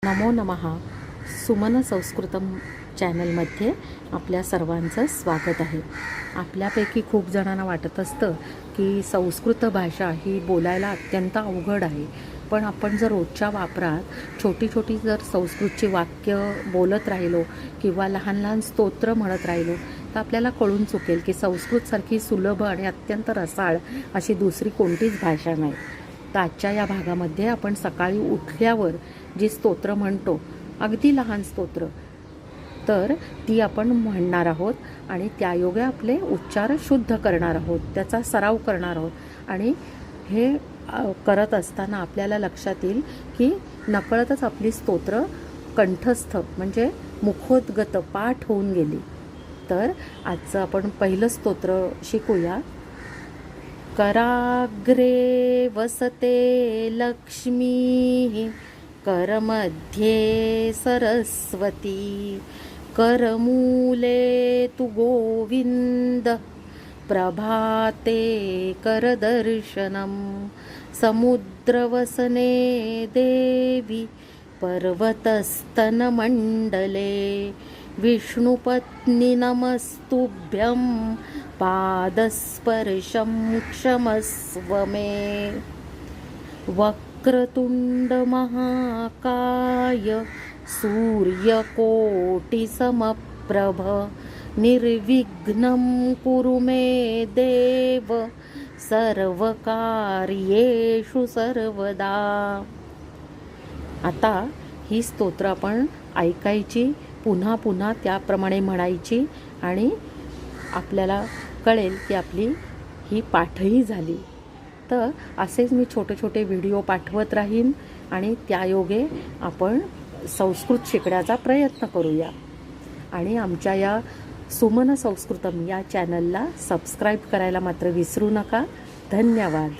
नमो नमः. सुमन संस्कृतम चॅनलमध्ये आपल्या सर्वांचं स्वागत आहे. आपल्यापैकी खूप जणांना वाटत असतं की संस्कृत भाषा ही बोलायला अत्यंत अवघड आहे, पण आपण जर रोजच्या वापरात छोटी छोटी जर संस्कृतची वाक्य बोलत राहिलो किंवा लहान लहान स्तोत्र म्हणत राहिलो तर आपल्याला कळून चुकेल की संस्कृतसारखी सुलभ आणि अत्यंत रसाळ अशी दुसरी कोणतीच भाषा नाही. तर आजच्या या भागामध्ये आपण सकाळी उठल्यावर जी स्तोत्र म्हणतो, अगदी लहान स्तोत्र, तर ती आपण म्हणणार आहोत आणि त्यायोगे आपले उच्चार शुद्ध करणार आहोत, त्याचा सराव करणार आहोत. आणि हे करत असताना आपल्याला लक्षात येईल की नकळतच आपली स्तोत्र कंठस्थ म्हणजे मुखोद्गत पाठ होऊन गेली. तर आजचं आपण पहिलं स्तोत्र शिकूया. कराग्रे वसते लक्ष्मी, करमध्ये सरस्वती, करमूले तु गोविंद, प्रभाते करदर्शनम, समुद्रवसने देवी, पर्वतस्तनमण्डले, विष्णुपत्नी नमस्तुभ्यं, पादस्पर्शं क्षमस्व मे. वक्रतुंड महाकाय, सूर्यकोटिसमप्रभ, निर्विघ्नं कुरु मे देव, सर्वकार्येषु सर्वदा. आता ही स्तोत्र आपण ऐकायची, पुन्हा पुन्हा त्याप्रमाणे म्हणायची आणि आपल्याला कळेल की आपली ही पाठही झाली. तर असेच मी छोटे छोटे व्हिडिओ पाठवत राहीन आणि त्यायोगे आपण संस्कृत शिकण्याचा प्रयत्न करूया. आणि आमच्या या सुमन संस्कृतम या चॅनलला सबस्क्राईब करायला मात्र विसरू नका. धन्यवाद.